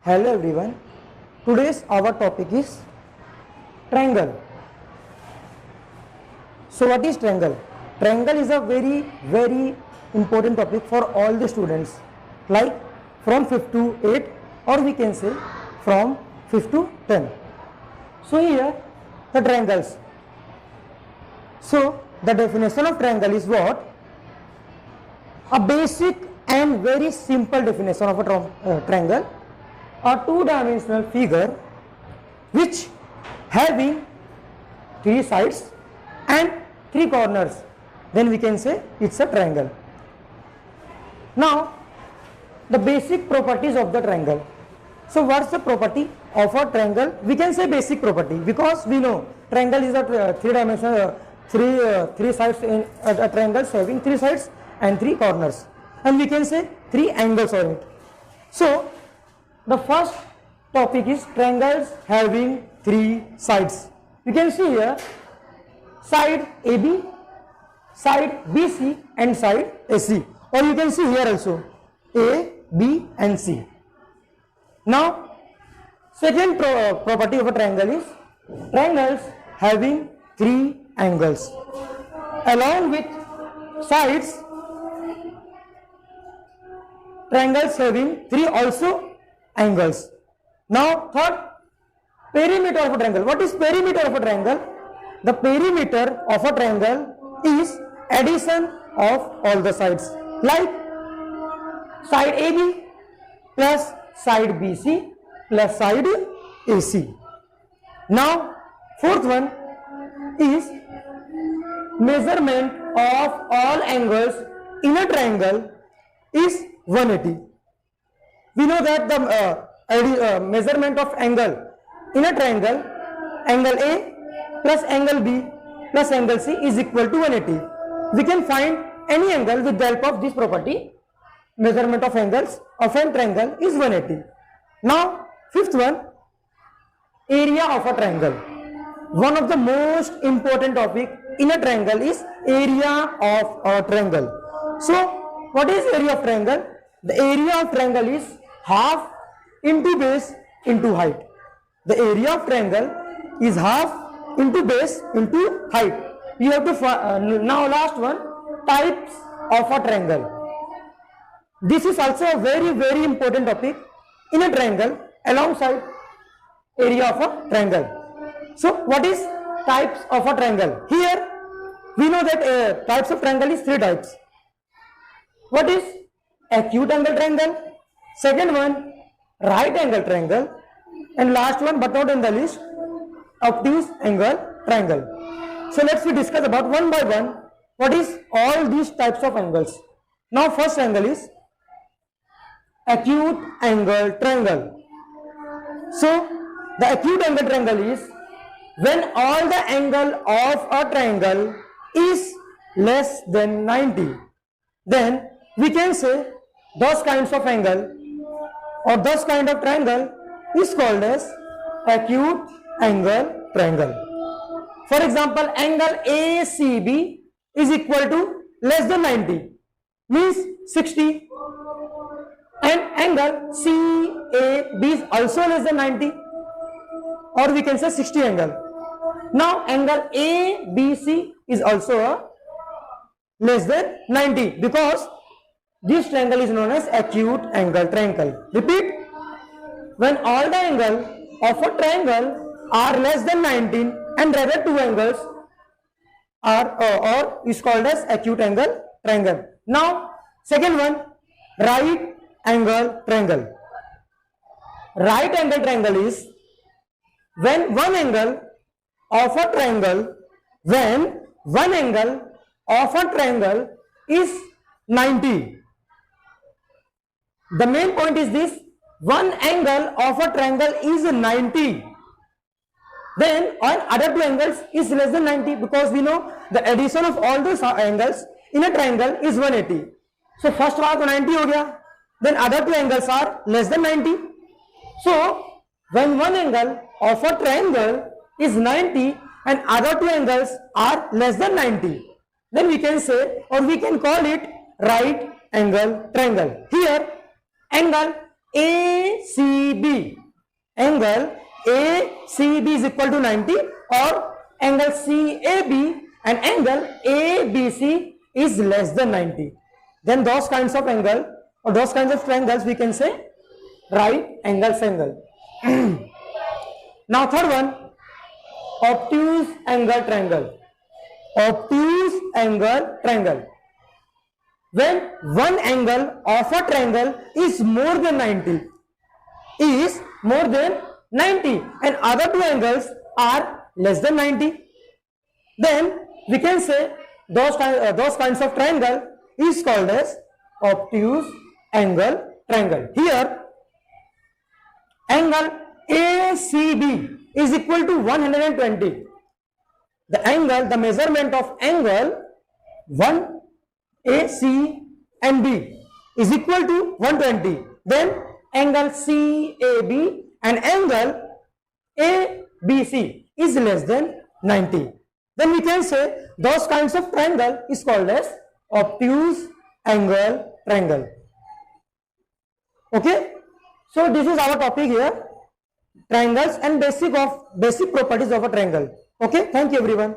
Hello everyone. Today's our topic is triangle. So what is triangle? Triangle is a very important topic for all the students, like from 5th to 8th, or we can say from 5th to 10. So here the triangles. So the definition of triangle is what? A basic and very simple definition of a triangle, a two-dimensional figure which having three sides and three corners, then we can say it's a triangle. Now the basic properties of the triangle. So what's the property of a triangle? We can say basic property because we know triangle is a three-dimensional three sides in a triangle having three sides and three corners, and we can say three angles on it. So the first topic is triangles having three sides. You can see here side AB, side BC and side AC, or you can see here also A, B and C. Now second property of a triangle is triangles having three angles along with sides. Triangles having three also angles. Now third, perimeter of a triangle. What is perimeter of a triangle? The perimeter of a triangle is addition of all the sides, like side AB plus side BC plus side AC. Now fourth one is measurement of all angles in a triangle is 180. We know that the measurement of angle in a triangle, angle A plus angle B plus angle C is equal to 180. We can find any angle with the help of this property. Measurement of angles of a triangle is 180. Now fifth one, area of a triangle. One of the most important topic in a triangle is area of a triangle. So what is area of triangle? The area of triangle is half into base into height. The area of triangle is half into base into height. You have to now last one, types of a triangle. This is also a very important topic in a triangle alongside area of a triangle. So what is types of a triangle? Here we know that types of triangle is three types. What is acute angle triangle? Second one, right angle triangle, and last one but not in the list, obtuse angle triangle. So let's discuss about one by one what is all these types of angles. Now first angle is acute angle triangle. So the acute angle triangle is when all the angle of a triangle is less than 90, then we can say those kinds of angle or those kind of triangle is called as acute angle triangle. For example, angle ACB is equal to less than 90, means 60, and angle CAB is also less than 90, or we can say 60 angle. Now angle ABC is also less than 90 because this triangle is known as acute angle triangle. Repeat, when all the angle of a triangle are less than 19 and the other two angles are or is called as acute angle triangle. Now second one, right angle triangle. Right angle triangle is when one angle of a triangle is 90. The main point is this: one angle of a triangle is 90, then all other two angles is less than 90, because we know the addition of all those angles in a triangle is 180. So first वाला तो 90 हो गया, then other two angles are less than 90. So when one angle of a triangle is 90 and other two angles are less than 90, then we can say, or we can call it right angle triangle. Here angle ACB. Angle ACB is equal to 90, or angle CAB and angle ABC is less than 90. Then those kinds of angle or those kinds of triangles we can say right angles angle. Now third one, obtuse angle triangle. Obtuse angle triangle. When one angle of a triangle is more than 90, and other two angles are less than 90, then we can say those kinds of triangle is called as obtuse angle triangle. Here angle ACB is equal to 120. The measurement of angle 1 AC and B is equal to 120. Then angle CAB and angle ABC is less than 90. Then we can say those kinds of triangle is called as obtuse angle triangle. Okay, so this is our topic here, triangles and basic properties of a triangle. Okay, thank you everyone.